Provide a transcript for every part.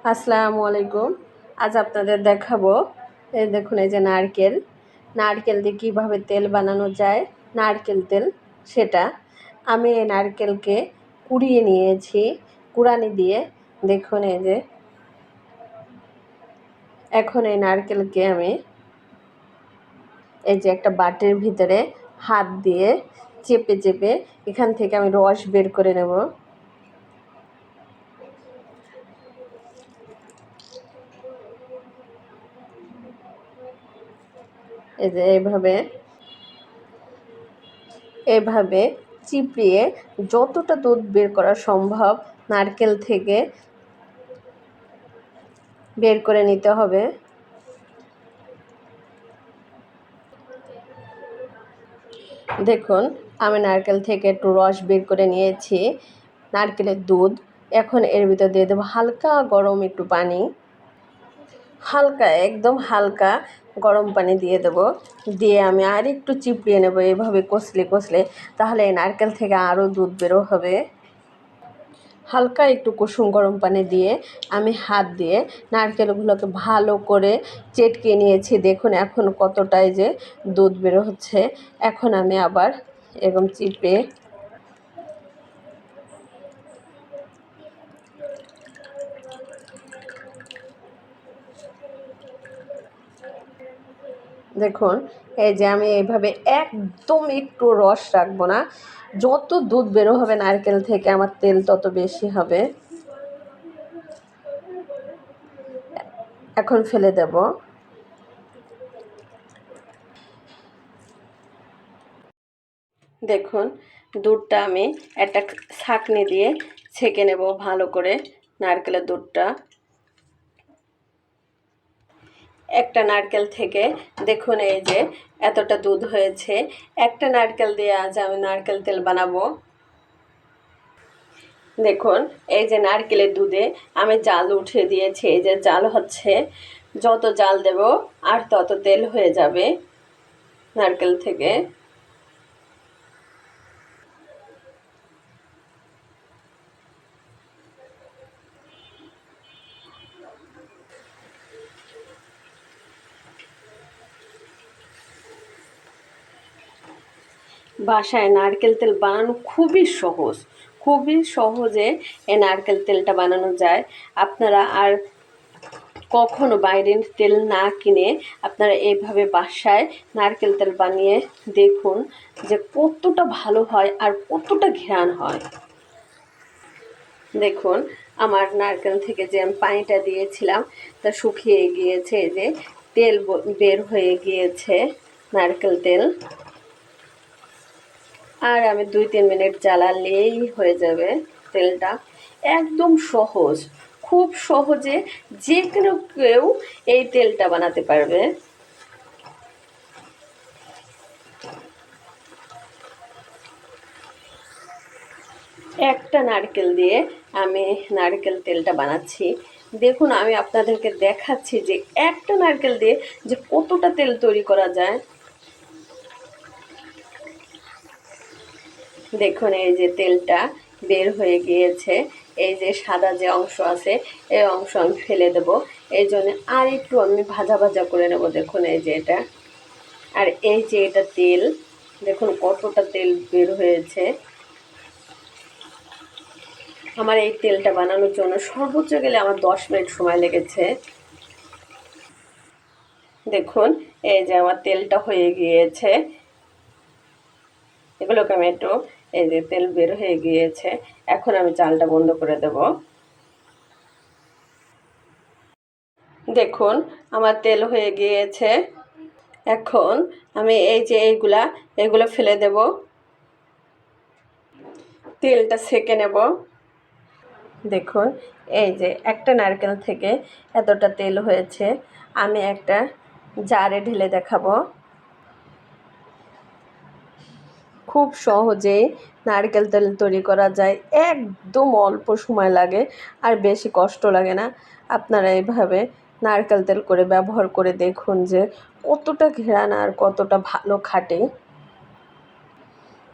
আসসালামু আলাইকুম। আজ আপনাদের দেখাবো, এই দেখুন, এই যে নারকেল দিয়ে কীভাবে তেল বানানো যায়, নারকেল তেল। সেটা আমি এই নারকেলকে কুড়িয়ে নিয়েছি, কুড়ানি দিয়ে। দেখুন, এই যে এখন এই নারকেলকে আমি এই যে একটা বাটির ভিতরে হাত দিয়ে চেপে চেপে এখান থেকে আমি রস বের করে নেব। এই যে এভাবে চিপড়িয়ে যতটা দুধ বের করা সম্ভব নারকেল থেকে বের করে নিতে হবে। দেখুন, আমি নারকেল থেকে একটু রস বের করে নিয়েছি, নারকেলের দুধ। এখন এর ভিতর দিয়ে দেবো হালকা গরম একটু পানি, একদম হালকা গরম পানি দিয়ে দেবো। দিয়ে আমি আর একটু চিপড়িয়ে নেব, এভাবে কষলে তাহলে এই নারকেল থেকে আরও দুধ বেরো হবে। হালকা একটু কুসুম গরম পানি দিয়ে আমি হাত দিয়ে নারকেলগুলোকে ভালো করে চেটকে নিয়েছি। দেখুন এখন কতটাই যে দুধ বেরো হচ্ছে। এখন আমি আবার এরকম চিপে দেখুন, এই যে আমি এইভাবে একদম একটু রস রাখবো না। যত দুধ বেরো হবে নারকেল থেকে আমার তেল তত বেশি হবে। এখন ফেলে দেব। দেখুন, দুধটা আমি একটা ছাঁকনি দিয়ে ছেঁকে নেব ভালো করে, নারকেলের দুধটা। একটা নারকেল থেকে দেখুন এই যে এতটা দুধ হয়েছে। একটা নারকেল দিয়ে আজ আমি নারকেল তেল বানাবো। দেখুন, এই যে নারকেলের দুধে আমি জাল উঠিয়ে দিয়েছি। এই যে জাল হচ্ছে, যত জাল দেব আর তত তেল হয়ে যাবে নারকেল থেকে। বাসায় নারকেল তেল বানানো খুবই সহজে এই নারকেল তেলটা বানানো যায়। আপনারা আর কখনো বাইরের তেল না কিনে আপনারা এইভাবে বাসায় নারকেল তেল বানিয়ে দেখুন যে কতটা ভালো হয় আর কতটা ঘ্রাণ হয়। দেখুন, আমার নারকেল থেকে যে আমি পানিটা দিয়েছিলাম তা শুকিয়ে গিয়েছে। এই যে তেল বের হয়ে গিয়েছে, নারকেল তেল। আর আমি 2-3 মিনিট জ্বালালেই হয়ে যাবে তেলটা। একদম সহজ, খুব সহজে যে কেউ এই তেলটা বানাতে পারবে। একটা নারকেল দিয়ে আমি নারকেল তেলটা বানাচ্ছি। দেখুন, আমি আপনাদেরকে দেখাচ্ছি যে একটা নারকেল দিয়ে যে কতটা তেল তৈরি করা যায়। দেখুন, এই যে তেলটা বের হয়ে গিয়েছে। এই যে সাদা যে অংশ আছে এই অংশ আমি ফেলে দেব। এই জন্য আর একটু আমি ভাজা করে নেব। দেখুন, এই যে এটা, আর এই যে এটা তেল, দেখুন কতটা তেল বের হয়েছে। আমার এই তেলটা বানানোর জন্য সর্বোচ্চ গেলে আমার 10 মিনিট সময় লেগেছে। দেখুন, এই যে আমার তেলটা হয়ে গিয়েছে। এগুলোকে আমি একটু, এই যে তেল বের হয়ে গিয়েছে। এখন আমি জালটা বন্ধ করে দেব। দেখুন, আমার তেল হয়ে গিয়েছে। এখন আমি এই যে এগুলো ফেলে দেব, তেলটা ছেঁকে নেব। দেখুন, এই যে একটা নারকেল থেকে এতটা তেল হয়েছে। আমি একটা জারে ঢেলে দেখাবো। খুব সহজেই নারকেল তেল তৈরি করা যায়, একদম অল্প সময় লাগে আর বেশি কষ্ট লাগে না। আপনারা এইভাবে নারকেল তেল করে ব্যবহার করে দেখুন যে কতটা ঘ্রাণ আর কতটা ভালো খাটে।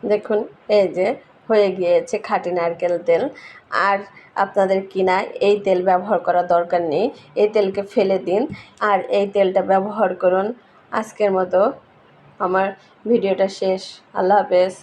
দেখুন, এই যে হয়ে গিয়েছে খাঁটি নারকেল তেল। আর আপনাদের কিনা এই তেল ব্যবহার করার দরকার নেই, এই তেলকে ফেলে দিন আর এই তেলটা ব্যবহার করুন। আজকের মতো আমার ভিডিওটা শেষ। আল্লাহ হাফেজ।